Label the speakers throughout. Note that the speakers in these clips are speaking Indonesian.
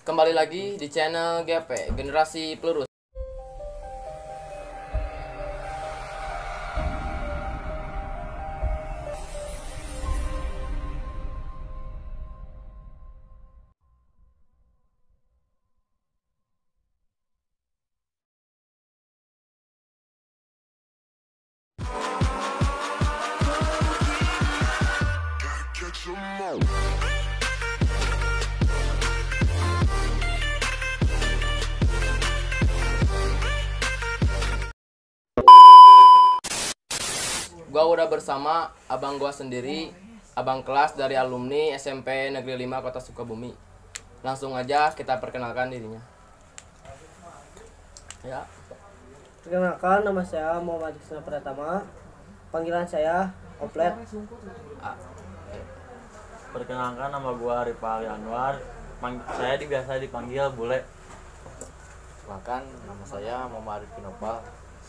Speaker 1: Kembali lagi di channel GP Generasi Pelurus. Gua udah bersama abang gua sendiri, abang kelas dari alumni SMP Negeri 5 Kota Sukabumi. Langsung aja kita perkenalkan dirinya. Ya.
Speaker 2: Perkenalkan, nama saya Muhammad Krisna Pratama. Panggilan saya Oplet.
Speaker 3: Perkenalkan, nama gua Rifa Ali Anwar. Saya biasa dipanggil Bule.
Speaker 4: Makan, nama saya Muhammad Arifin Nopal.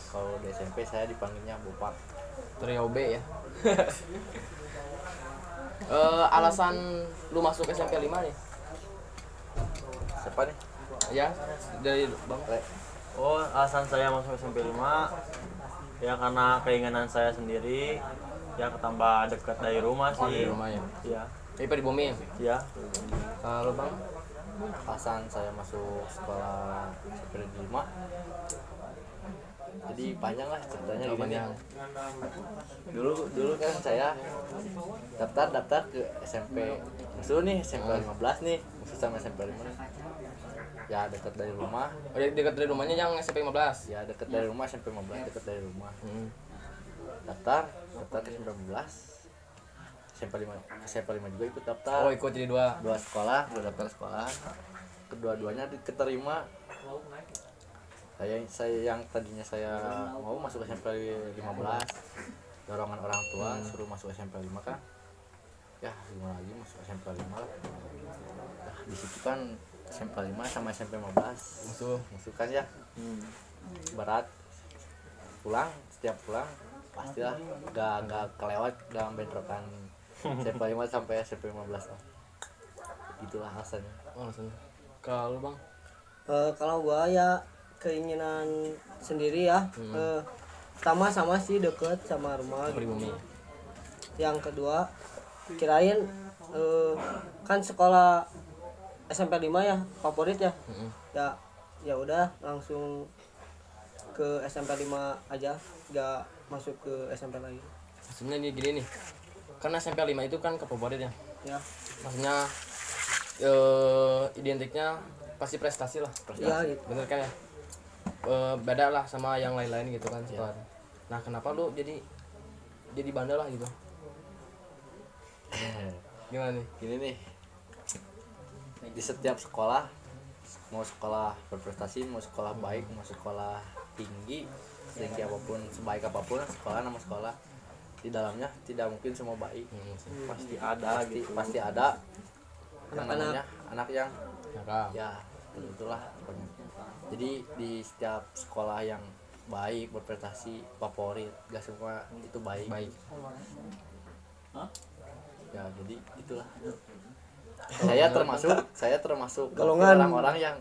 Speaker 4: Kalau di SMP saya dipanggilnya Bopak.
Speaker 1: Trio B ya. Alasan lu masuk SMP 5 nih?
Speaker 4: Siapa nih?
Speaker 1: Ya, dari Bang.
Speaker 3: Oh, alasan saya masuk SMP 5 ya karena keinginan saya sendiri, ya ketambah dekat dari rumah sih.
Speaker 1: Di rumah ya.
Speaker 3: Iya.
Speaker 1: Ini di bumi ya.
Speaker 3: Iya.
Speaker 1: Kalau Bang,
Speaker 4: Alasan saya masuk sekolah SMP 5. Jadi panjang lah ceritanya gini.
Speaker 1: panjang.
Speaker 4: Dulu kan saya daftar ke SMP musuh nih, SMP 15 nih, musuh sama SMP 5 nih. Ya dekat dari rumah.
Speaker 1: Oh, dekat dari rumahnya yang SMP 15.
Speaker 4: Ya dekat dari rumah, SMP 15 dekat dari rumah. Daftar ke SMP 15. SMP 5 juga ikut daftar.
Speaker 1: Oh, ikut jadi dua.
Speaker 4: Dua daftar sekolah. Kedua-duanya diterima. Saya yang tadinya saya mau masuk SMP 15, dorongan orang tua suruh masuk SMP 5 kan. Ya, gimana lagi masuk SMP 5 lah. Nah, di situ kan SMP 5 sama SMP 15 musuh kan ya. Berat. Setiap pulang pastilah enggak kelewat dalam bentrokan SMP 5 sampai SMP 15 lah. Itulah alasannya.
Speaker 1: Alasan. Kalau Bang,
Speaker 2: Kalau gua ya keinginan sendiri ya. Pertama sama sih deket sama rumah.
Speaker 1: di bumi.
Speaker 2: Yang kedua kirain kan sekolah SMP 5 ya favorit ya. Ya udah langsung ke SMP 5 aja, gak masuk ke SMP lagi.
Speaker 1: Maksudnya gini nih. Karena SMP 5 itu kan favorit ya.
Speaker 2: Ya.
Speaker 1: Maksudnya identiknya pasti prestasi lah.
Speaker 2: Ya gitu.
Speaker 1: Bener kan ya? Beda lah sama yang lain-lain gitu kan sekolah. Nah, kenapa lu jadi bandel lah gitu? Gimana nih?
Speaker 4: Gini nih, di setiap sekolah, mau sekolah berprestasi, mau sekolah baik, mau sekolah tinggi apapun, sebaik apapun sekolah, nama sekolah, di dalamnya tidak mungkin semua baik. Pasti ada yang namanya anak yang ya itulah pokoknya. Jadi di setiap sekolah yang baik, berprestasi, favorit, gak semua itu baik. Ya, jadi itulah. Saya termasuk
Speaker 2: Golongan.
Speaker 4: orang-orang yang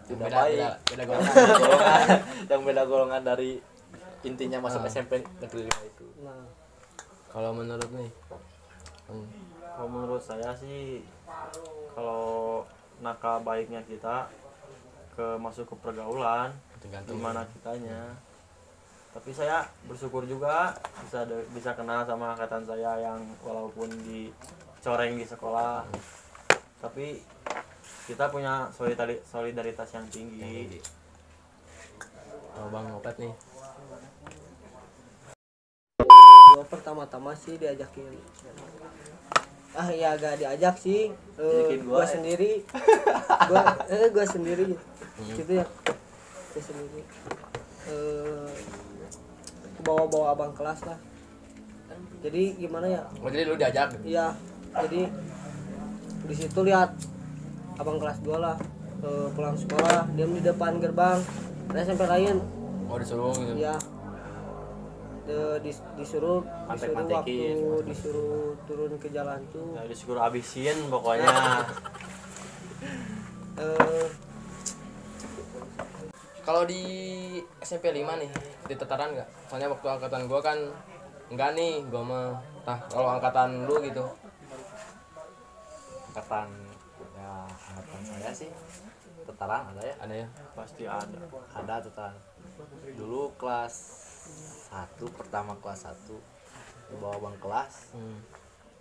Speaker 4: tidak baik.
Speaker 1: Beda golongan.
Speaker 4: Yang beda golongan dari intinya masuk SMP Negeri 5 itu.
Speaker 2: Nah,
Speaker 1: Kalau menurut nih,
Speaker 3: Kalau menurut saya sih, kalau nakal baiknya kita masuk ke pergaulan,
Speaker 1: tergantung
Speaker 3: gimana kitanya. Tapi saya bersyukur juga bisa kenal sama angkatan saya yang walaupun dicoreng di sekolah, tapi kita punya solidaritas yang tinggi.
Speaker 1: kalau Bang Opet nih,
Speaker 2: gua pertama-tama sih diajakin. Ya gak diajak sih. Gua sendiri. Gua sendiri gitu ya. Gua sendiri. Bawa abang kelas lah. Jadi gimana ya?
Speaker 1: oh jadi lu diajak?
Speaker 2: Iya. Jadi di situ lihat abang kelas gua lah pulang sekolah diam di depan gerbang. Ada SMP lain.
Speaker 1: Oh, disuruh gitu?
Speaker 2: Iya. Disuruh
Speaker 4: Mantek-mantekin.
Speaker 2: waktu disuruh turun ke jalan tuh.
Speaker 3: Ya, disuruh abisin pokoknya.
Speaker 2: eh
Speaker 1: Kalau di SMP 5 nih, di tataran nggak? Soalnya waktu angkatan gua kan enggak nih, gua mah. Nah, kalau angkatan lu gitu.
Speaker 4: Angkatan ya angkatan saya sih tataran ada ya,
Speaker 1: Ada ya?
Speaker 3: Pasti ada.
Speaker 4: ada tataran dulu kelas 1, pertama kelas 1 di bawah bang kelas.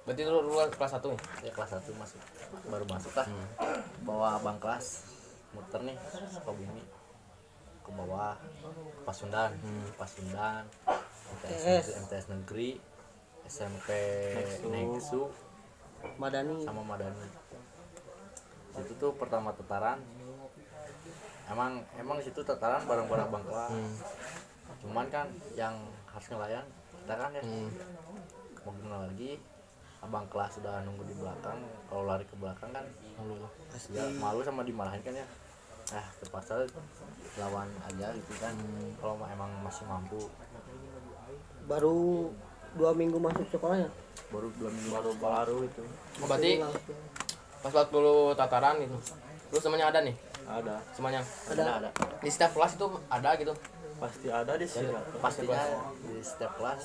Speaker 1: Berarti lu kelas 1 nih?
Speaker 4: Ya kelas 1 masuk, baru masuk lah. Bawa abang kelas muter nih Sukabumi ke bawah ke Pasundan, Pasundan, MTS negeri, SMP Nexu
Speaker 2: Madani.
Speaker 4: sama Madani. Situ tuh pertama tataran. Emang di situ tataran bareng-bareng bang kelas. Cuman kan yang harus ngelayan kita kan ya. Mau gimana lagi? Abang kelas sudah nunggu di belakang. Kalau lari ke belakang kan ya, malu sama dimarahin kan ya. Terpaksa lawan aja gitu kan. Kalau emang masih mampu.
Speaker 2: Baru 2 minggu masuk sekolahnya.
Speaker 4: Baru 2 minggu
Speaker 3: Baru itu
Speaker 1: Oh, berarti pas waktu lu tataran gitu. Lu semuanya ada nih?
Speaker 3: ada.
Speaker 1: Semuanya.
Speaker 4: ada.
Speaker 1: Di setiap kelas itu ada gitu.
Speaker 3: Pasti ada di sini.
Speaker 4: Pastinya di setiap kelas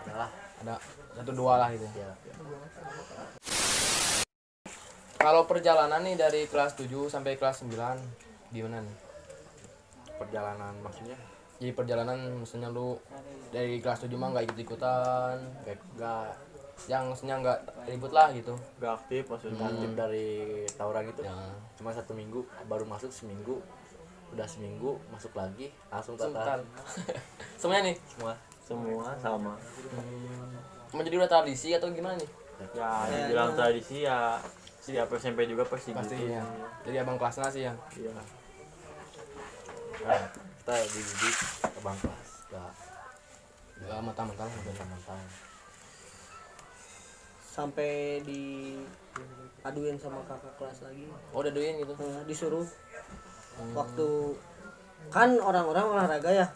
Speaker 4: adalah
Speaker 1: Ada 1-2 lah gitu.
Speaker 4: ya.
Speaker 1: Kalau perjalanan nih dari kelas 7 sampai kelas 9 gimana nih?
Speaker 4: Perjalanan maksudnya
Speaker 1: Jadi perjalanan maksudnya lu dari kelas 7 mah nggak ikut-ikutan,
Speaker 4: gak
Speaker 1: yang maksudnya nggak ribut lah gitu.
Speaker 3: Gak aktif maksudnya.
Speaker 4: aktif dari tawuran itu.
Speaker 1: Ya.
Speaker 4: Cuma 1 minggu, baru masuk seminggu, udah seminggu masuk lagi langsung
Speaker 1: Sebentar.
Speaker 4: tataran
Speaker 1: Semuanya nih.
Speaker 3: Semua sama.
Speaker 1: Menjadi udah tradisi atau gimana nih?
Speaker 3: Ya dibilang tradisi ya setiap SMP juga pasti
Speaker 1: Pasti
Speaker 3: gitu.
Speaker 1: ya. Jadi abang kelasnya sih ya.
Speaker 3: Iya.
Speaker 4: nah, kita dididik ke bang kelas
Speaker 1: Gak mentang-mentang.
Speaker 4: mentang-mentang.
Speaker 2: Sampai diaduin sama kakak kelas lagi.
Speaker 1: Oh udah doain gitu.
Speaker 2: Disuruh waktu kan orang-orang olahraga ya.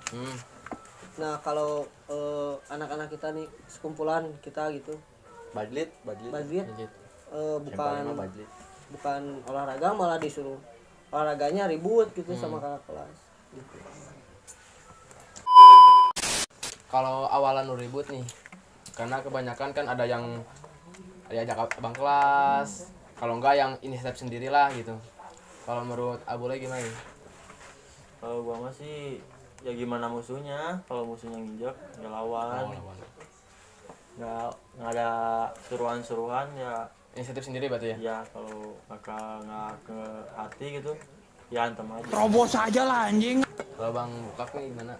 Speaker 2: Nah kalau anak-anak kita nih sekumpulan kita gitu
Speaker 4: Bajlit
Speaker 2: Badrit
Speaker 1: Legit.
Speaker 4: Bajlit.
Speaker 2: bukan olahraga malah disuruh olahraganya ribut gitu sama kakak kelas gitu.
Speaker 1: Kalau awalan lu ribut nih, karena kebanyakan kan ada yang diajak abang kelas, kalau enggak yang inisiatif sendirilah gitu. Kalau menurut Abule gimana nih?
Speaker 3: Kalau gua mah sih ya gimana musuhnya, kalau musuhnya nginjek ya lawan. Nggak ada suruhan-suruhan ya.
Speaker 1: Inisiatif sendiri berarti ya?
Speaker 3: Ya kalau kakak nggak ke hati gitu ya antem aja.
Speaker 5: Terobos aja lah anjing.
Speaker 1: Kalau Bang Bukak nih gimana?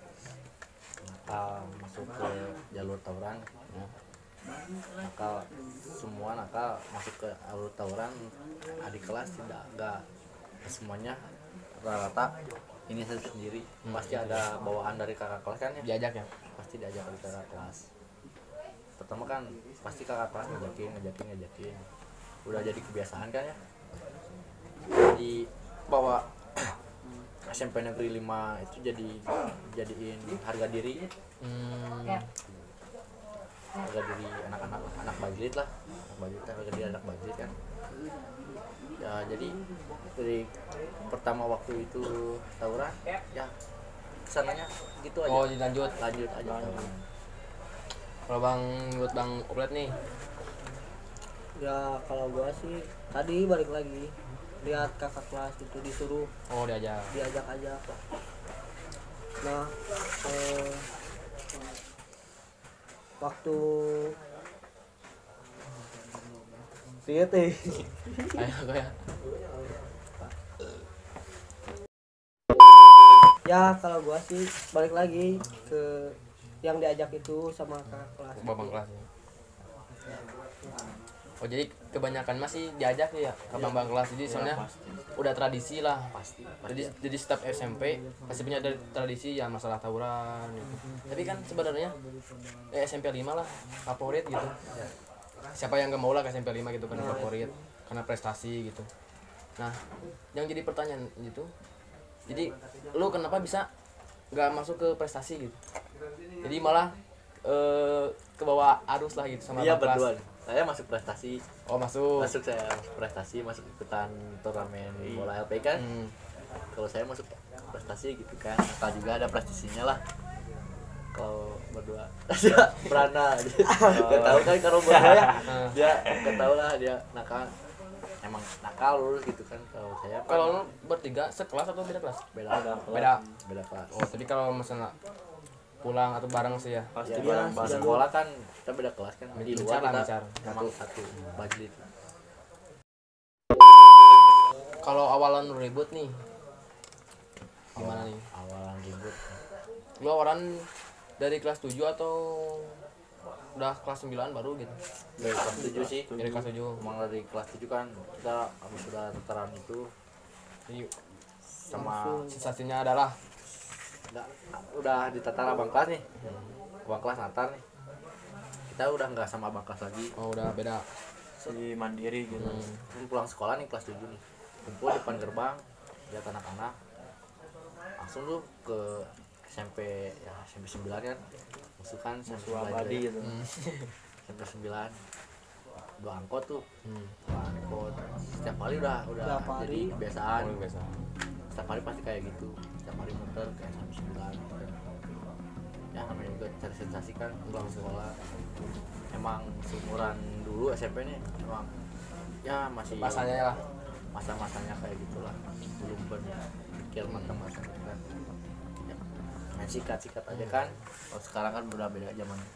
Speaker 4: Nakal masuk ke jalur tawuran. Nakal semua nakal masuk ke jalur tawuran. Adik kelas enggak semuanya rata-rata ini sendiri. Pasti ada bawaan dari kakak kelas kan ya?
Speaker 1: Diajak ya?
Speaker 4: Pasti diajak dari kakak kelas. Pertama kan pasti kakak kelas ngajakin. Udah jadi kebiasaan kan ya? Di bawa SMP Negeri 5 itu jadiin harga diri. Harga diri anak Bajrit lah. Harga diri anak Bajrit kan. Ya jadi dari pertama waktu itu tawuran ya kesananya gitu aja.
Speaker 1: Oh dilanjut.
Speaker 4: Lanjut aja tawuran.
Speaker 1: Kalau menurut Bang Oplet nih,
Speaker 2: Ya kalau gua sih tadi balik lagi lihat kakak kelas itu disuruh
Speaker 1: oh diajak.
Speaker 2: diajak aja. Nah waktu lihat
Speaker 1: Ayo ya.
Speaker 2: ya kalau gua sih balik lagi ke yang diajak itu sama kakak kelas.
Speaker 1: Babang kelas ya. Oh jadi kebanyakan masih diajak ya ke bang kelas, jadi soalnya udah tradisi lah.
Speaker 4: Pasti.
Speaker 1: Jadi setiap SMP pasti punya tradisi ya masalah tawuran gitu. Tapi kan sebenarnya SMP 5 lah favorit gitu. Siapa yang gak mau lah ke SMP 5 gitu kan favorit karena prestasi gitu. Nah, yang jadi pertanyaan gitu. Jadi lu kenapa bisa gak masuk ke prestasi gitu? Jadi malah ke bawah arus lah gitu sama
Speaker 4: Iya
Speaker 1: abang kelas.
Speaker 4: berdua. Saya masuk prestasi,
Speaker 1: Oh, masuk.
Speaker 4: saya masuk prestasi, masuk ikutan turnamen bola LP kan. Kalau saya masuk prestasi gitu kan, nakal juga ada prestasinya lah. Kalau berdua dia berana nggak tahu kan kalau berdua ya dia nggak tahu lah dia nakal, emang nakal lurus gitu kan. Kalau saya
Speaker 1: Kalau lu bertiga sekelas atau beda kelas?
Speaker 4: beda kelas.
Speaker 1: Oh, tapi kalau misalnya pulang atau bareng sih ya.
Speaker 3: Pasti
Speaker 4: Ya,
Speaker 3: bareng-bareng.
Speaker 4: sekolah kan kita beda kelas kan, di luar
Speaker 1: Bicara,
Speaker 4: kita
Speaker 1: bicara.
Speaker 4: emang satu budget.
Speaker 1: Kalau awalan lu ribut nih, gimana nih?
Speaker 4: Awalan ribut
Speaker 1: Lu awalan dari kelas 7 atau udah kelas 9 baru gitu?
Speaker 4: dari kelas 7 sih.
Speaker 1: Dari kelas 7.
Speaker 4: Emang dari kelas 7 kan kita habis sudah tataran itu
Speaker 1: Jadi
Speaker 4: sama
Speaker 1: sensasinya adalah
Speaker 4: udah ditatar abang kelas nih, abang kelas natar nih, kita udah nggak sama abang kelas lagi.
Speaker 1: oh udah beda.
Speaker 3: Si mandiri gitu.
Speaker 4: Ini pulang sekolah nih kelas 7 nih, kumpul depan gerbang lihat anak-anak, langsung tuh ke SMP ya, SMP 9 kan musuhan
Speaker 3: Musuh abadi gitu.
Speaker 4: SMP 9 dua angkot tuh, dua angkot setiap hari udah
Speaker 2: Setiap hari.
Speaker 4: jadi kebiasaan.
Speaker 1: Oh, biasa.
Speaker 4: Setiap hari pasti kayak gitu, setiap hari muter kayak SMP 9 gitu kan. Ya namanya juga cari sensasi kan pulang sekolah. Emang seumuran dulu SMP nih emang ya masih
Speaker 1: Masanya lah.
Speaker 4: masa-masanya kayak gitulah, belum berpikir matang-matang gitu kan. Ya, main sikat-sikat aja kan. Kalau sekarang kan udah beda zamannya.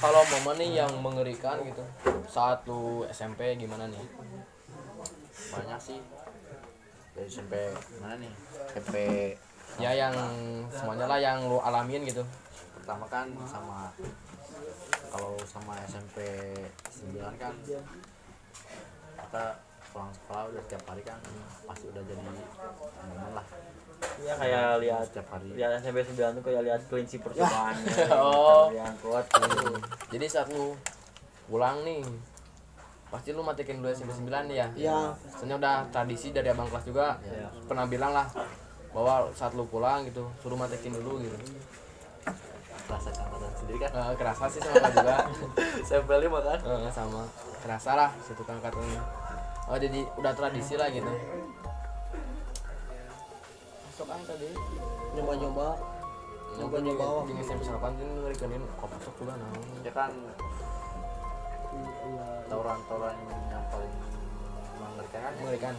Speaker 1: Kalau momen nih yang mengerikan gitu saat lu SMP gimana nih?
Speaker 4: Banyak sih dari SMP mana nih, SMP
Speaker 1: Ya yang semuanya lah yang lu alamin gitu.
Speaker 4: pertama kan sama, kalau sama SMP 9 kan kita pulang sekolah udah setiap hari kan pasti udah jadi momen lah.
Speaker 3: Ya kayak lihat
Speaker 4: Setiap hari
Speaker 3: lihat SMP 9 tuh kayak lihat kelinci percobaan.
Speaker 1: Oh.
Speaker 3: Yang kuat.
Speaker 1: Jadi saat lu pulang nih pasti lu matikin dulu SMP 9 nih ya?
Speaker 2: Iya.
Speaker 1: Soalnya udah tradisi dari abang kelas juga.
Speaker 3: Iya.
Speaker 1: Pernah bilang lah bahwa saat lu pulang gitu suruh matikin dulu gitu.
Speaker 4: rasa angkatan sendiri kan.
Speaker 1: Kerasa sih sama gua juga.
Speaker 4: SMP 5 kan.
Speaker 1: Sama kerasa lah situ angkatan. Oh jadi udah tradisi lah gitu. Masuk ang tadi.
Speaker 2: Nyoba-nyoba. Nyoba-nyoba.
Speaker 1: Di SMP 8 ini ngerikenin kok masuk juga nah.
Speaker 4: Ya kan tawuran-tawuran yang paling mengerikan kan,
Speaker 1: Mengerikan.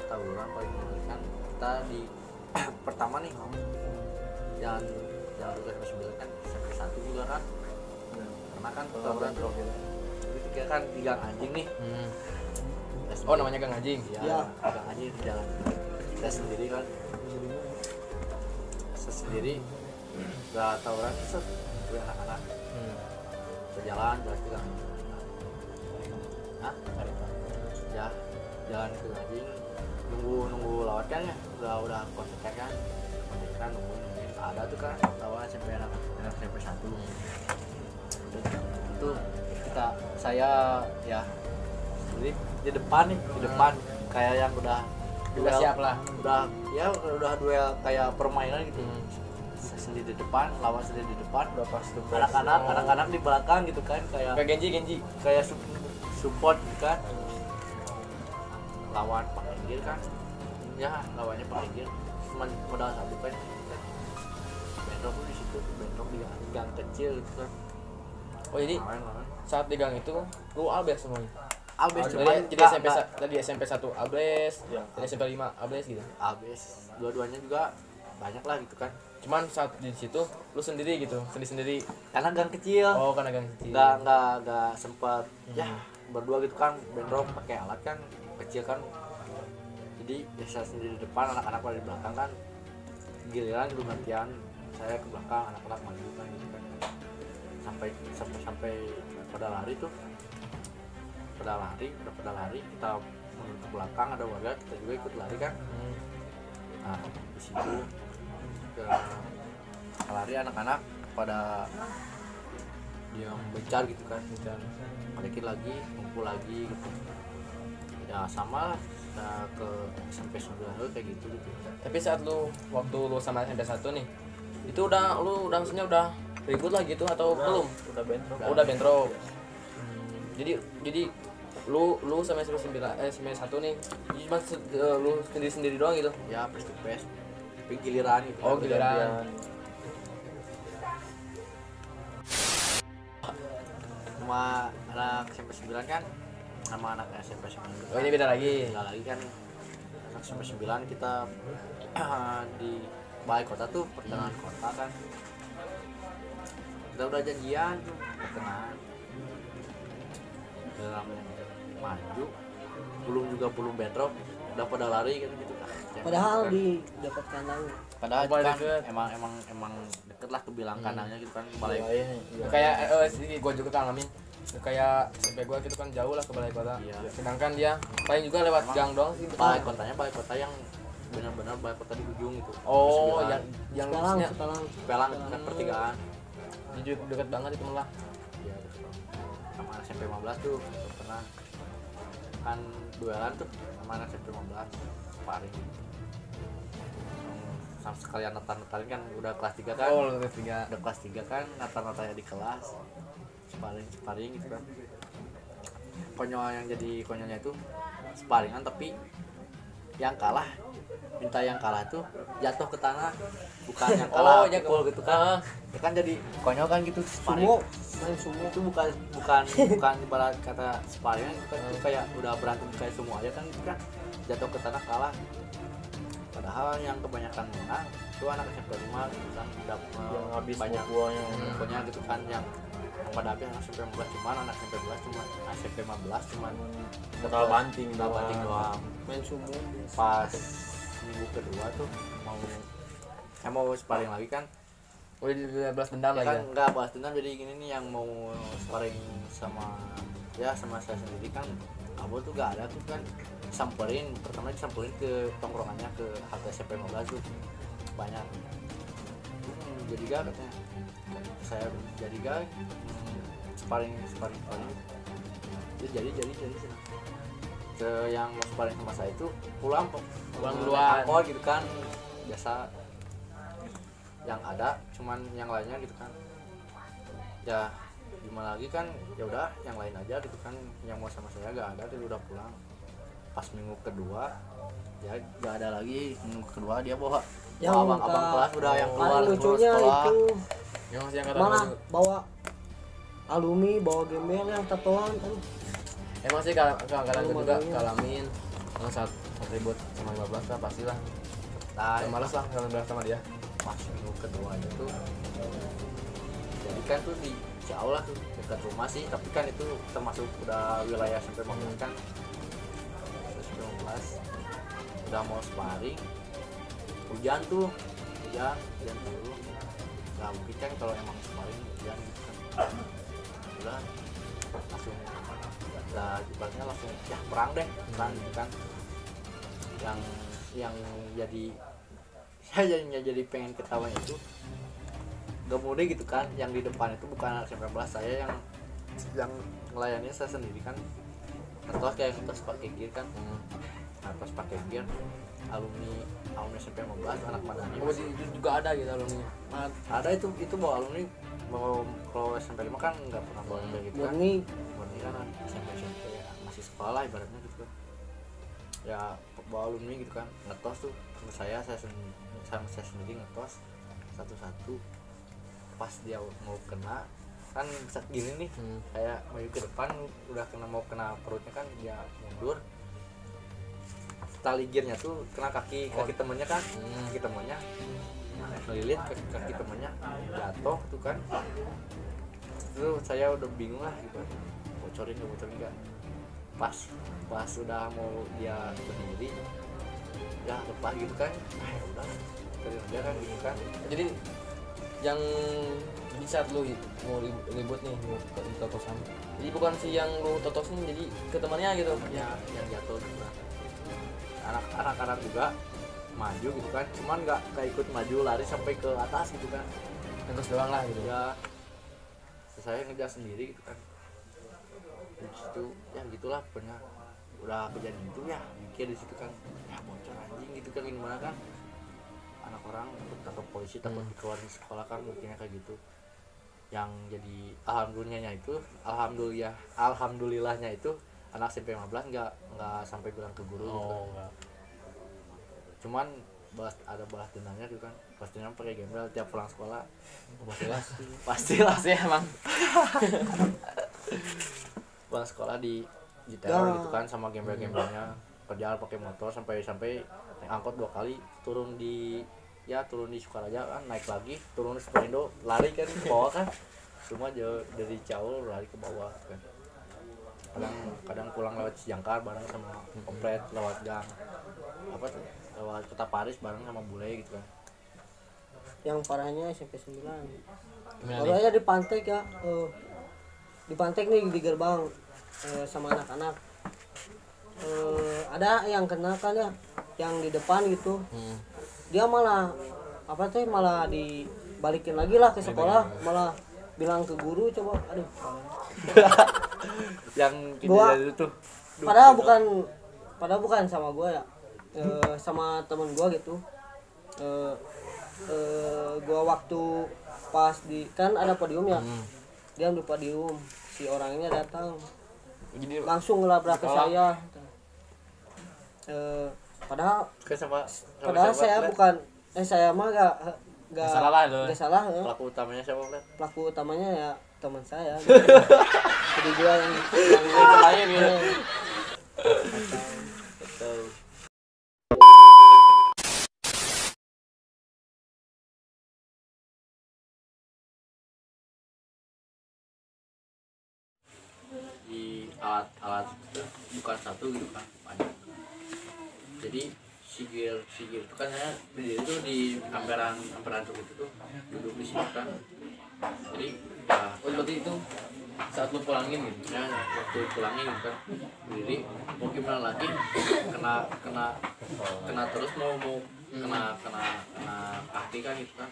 Speaker 4: tawuran paling mengerikan kita di pertama nih jangan lupa SMP 9 kan, SMP 1 juga kan karena kan tawuran itu kita kan di gang anjing nih.
Speaker 1: Oh namanya Gang Anjing.
Speaker 2: Iya.
Speaker 4: Gang anjing di jalan kita sendiri kan, sendiri gak tawuran set gue anak-anak berjalan ke gang ya jalan ke anjing, nunggu lewat kan ya, udah kontak kan nungguin ada tuh kan tawa SMP anak SMP 1 itu saya ya sendiri di depan nih, di depan kayak yang udah
Speaker 1: Siap lah.
Speaker 4: udah duel kayak permainan gitu. Saya sendiri di depan, lawan sendiri di depan,
Speaker 3: Udah pas tuh
Speaker 4: anak-anak di belakang gitu kan, kayak
Speaker 1: Kayak Genji.
Speaker 4: kayak support kan, lawan Pak Inggir kan, ya lawannya Pak Inggir cuma modal satu kan, bentrok tuh di situ, bentrok di gang kecil gitu kan.
Speaker 1: Oh jadi
Speaker 4: Lawan.
Speaker 1: saat di gang itu lu abes semuanya.
Speaker 4: Abis
Speaker 1: Jadi SMP 1 abes,
Speaker 3: Iya.
Speaker 1: dari SMP 5 abes gitu.
Speaker 4: abis dua-duanya juga banyak lah gitu kan,
Speaker 1: Cuman saat di situ lu sendiri gitu, sendiri.
Speaker 4: karena gang kecil.
Speaker 1: Oh karena gang kecil.
Speaker 4: nggak sempat ya berdua gitu kan, bentrok pakai alat kan kecil kan, jadi biasa sendiri di depan, anak-anak pada di belakang kan, giliran gitu gantian saya ke belakang, anak-anak maju kan gitu kan, sampai pada lari tuh, pada lari kita menuju ke belakang, ada warga kita juga ikut lari kan. Nah di situ ke lari anak-anak pada dia bencar gitu kan, balikin lagi, ngumpul lagi gitu ya, sama lah kita ke SMP 9 kayak gitu.
Speaker 1: Tapi saat lu waktu lu sama SMP 1 nih, itu udah maksudnya udah ribut lah gitu atau belum?
Speaker 3: Udah bentrok.
Speaker 1: Oh, udah bentrok. Jadi lu sama SMP 9 SMP 1 nih cuma lu sendiri doang gitu.
Speaker 4: Ya face to face tapi giliran gitu.
Speaker 1: Oh, giliran.
Speaker 4: Sama anak SMP 9 kan sama anak SMP 9
Speaker 1: Oh, ini beda lagi.
Speaker 4: beda lagi kan. Anak SMP 9 kita di balai kota tuh pertengahan kota kan, kita udah janjian tuh pertengahan dalam maju belum bentrok udah pada lari kan gitu.
Speaker 2: Padahal di dekat kandang.
Speaker 4: padahal
Speaker 1: Oh,
Speaker 4: kan
Speaker 1: deket.
Speaker 4: emang deket lah kebilang kandangnya gitu kan balai.
Speaker 1: Kayak gua juga ngalamin kayak SMP gua gitu kan jauh lah ke balai kota.
Speaker 4: Iya.
Speaker 1: Sedangkan dia paling juga lewat
Speaker 4: Emang
Speaker 1: gang doang sih.
Speaker 4: balai kota yang benar-benar balai kota di ujung itu.
Speaker 1: Oh,
Speaker 4: Sembilan.
Speaker 1: yang
Speaker 2: Sekarang
Speaker 1: lusnya
Speaker 4: Pelang kan pertigaan.
Speaker 1: di dekat banget itu malah.
Speaker 4: Iya betul. Sama anak SMP 15 tuh pernah kan duelan tuh sama anak SMP 15 sparring. Sama sekalian netar-netarin kan udah kelas 3 kan.
Speaker 1: Oh, lu ketiga.
Speaker 4: Udah kelas 3 kan netar-netarnya di kelas. Sparring gitu kan. Konyolnya itu sparingan tapi yang kalah minta yang kalah tuh jatuh ke tanah bukan yang kalah
Speaker 1: Oh,
Speaker 4: pukul gitu kan. Ya kan jadi konyol kan gitu sparring.
Speaker 2: Sumo, main sumo.
Speaker 4: Itu bukan ibarat kata sparring kan itu kayak udah berantem kayak semua aja kan jatuh ke tanah kalah. Padahal yang kebanyakan menang itu anak SMP 5 gitu kan udah
Speaker 3: Yang habis
Speaker 4: banyak
Speaker 3: buahnya.
Speaker 4: pokoknya gitu kan yang pada habis anak SMP 15 cuman anak SMP 11 cuma SMP 15 cuman
Speaker 3: Bakal banting
Speaker 4: doang.
Speaker 2: Main sumo.
Speaker 4: Pas minggu kedua tuh mau sparring lagi kan.
Speaker 1: Udah di 12 dendam
Speaker 4: Ya
Speaker 1: lagi.
Speaker 4: kan enggak balas dendam jadi gini nih yang mau sparring sama saya sendiri kan Abo tuh gak ada tuh kan pertama disamperin ke tongkrongannya ke halte SMP 15 tuh banyak jadi gak katanya saya jadi gak sparring jadi yang mau sparring sama saya itu pulang
Speaker 1: duluan.
Speaker 4: angkot gitu kan biasa yang ada cuman yang lainnya gitu kan ya gimana lagi kan ya udah yang lain aja gitu kan yang mau sama saya gak ada dia udah pulang pas minggu kedua ya gak ada lagi minggu kedua dia bawa abang kelas udah yang keluar
Speaker 2: Paling lucunya
Speaker 4: sekolah.
Speaker 2: itu
Speaker 1: Yang masih angkatan
Speaker 2: malah
Speaker 1: gua juga.
Speaker 2: bawa alumni, bawa gembel yang tatoan kan.
Speaker 1: Emang sih angkatan gua juga ngalamin saat ribut sama 15 lah pastilah.
Speaker 4: Nah,
Speaker 1: Malas lah kalau sama dia.
Speaker 4: pas minggu kedua itu jadi kan tuh di jauh lah tuh dekat rumah sih tapi kan itu termasuk udah wilayah SMP 15 kan SMP 15 udah mau sparring hujan dulu nggak mungkin kan kalau emang sparring hujan gitu kan udah langsung ibaratnya langsung ya perang gitu kan yang jadi saya jadi pengen ketawa itu gak mudah gitu kan yang di depan itu bukan anak SMP 11 saya yang ngelayannya saya sendiri kan ngetos kayak ngetos pakai gear kan ngetos pakai gear alumni SMP 15 anak madani
Speaker 1: Oh, itu juga ada gitu alumni.
Speaker 4: ada itu bawa alumni kalau SMP 5 kan nggak pernah bawa kayak gitu kan
Speaker 2: Murni
Speaker 4: murni kan SMP ya, masih sekolah ibaratnya gitu kan ya bawa alumni gitu kan ngetos tuh sama saya sendiri ngetos satu-satu pas dia mau kena kan bisa gini nih kayak maju ke depan udah mau kena perutnya kan dia mundur tali gearnya tuh kena kaki temennya kan kaki temennya ngelilit kaki temennya jatuh tuh kan itu saya udah bingung lah gitu bocorin nggak pas udah mau dia berdiri ya lepas gitu kan udah dari dia kan gitu kan
Speaker 1: Jadi yang di saat lu mau ribut nih mau totosan. Jadi bukan si yang lu totosin jadi ke temannya gitu.
Speaker 4: temennya yang jatuh gitu kan anak-anak juga maju gitu kan cuman nggak ikut maju lari sampai ke atas gitu kan
Speaker 1: Terus doang lah gitu.
Speaker 4: ya saya ngejar sendiri gitu kan di situ ya gitulah pokoknya udah kejadian itu ya mikir di situ kan ya bocor anjing gitu kan gimana kan anak orang takut polisi takut dikeluarin sekolah kan mikirnya kayak gitu yang jadi alhamdulillahnya itu anak SMP 15 nggak sampai bilang ke guru gitu kan.
Speaker 1: enggak.
Speaker 4: Cuman balas dendamnya gitu kan, pastinya pakai gembel tiap pulang sekolah. Pastilah
Speaker 1: Pasti emang.
Speaker 4: pulang sekolah di teror gitu kan sama gembel-gembelnya, kerjaan pakai motor sampai naik angkot 2 kali, turun di Sukaraja kan, naik lagi turun di Superindo, lari kan ke bawah kan, cuma jauh dari jauh lari ke bawah kan. Kadang pulang lewat Cijangkar bareng sama komplet, lewat gang lewat Kota Paris bareng sama bule gitu kan.
Speaker 2: Yang parahnya SMP 9.
Speaker 1: Gimana
Speaker 2: Baru
Speaker 1: nih?
Speaker 2: aja dipantek ya, dipantek nih di gerbang sama anak-anak. Ada yang kena kan ya, yang di depan gitu. Dia malah dibalikin lagi lah ke sekolah, malah bilang ke guru. Coba aduh,
Speaker 4: Yang
Speaker 2: Gua-
Speaker 4: kejadian itu tuh
Speaker 2: padahal bukan sama gua ya, sama temen gua gitu. Gua waktu pas kan ada podium ya, dia di podium, si orangnya datang
Speaker 1: Jadi
Speaker 2: langsung ngelabrak ke
Speaker 1: Sekolah.
Speaker 2: saya. Padahal
Speaker 4: kan sama
Speaker 2: saya
Speaker 4: Fred.
Speaker 2: bukan saya mah gak
Speaker 1: Nggak salah lah itu.
Speaker 2: nggak salah ya.
Speaker 4: Pelaku utamanya siapa Fred?
Speaker 2: Pelaku utamanya ya teman saya gitu. Jadi gua yang
Speaker 1: lain gitu.
Speaker 4: Betul. Di alat bukan satu gitu kan, banyak. Jadi sigil itu kan saya berdiri tuh di amperan tuh gitu tuh, duduk di sini kan. Jadi
Speaker 1: Oh, berarti itu saat lu pulangin gitu.
Speaker 4: ya waktu pulangin gitu kan, berdiri mau gimana lagi, kena terus mau kena kaki kan gitu kan,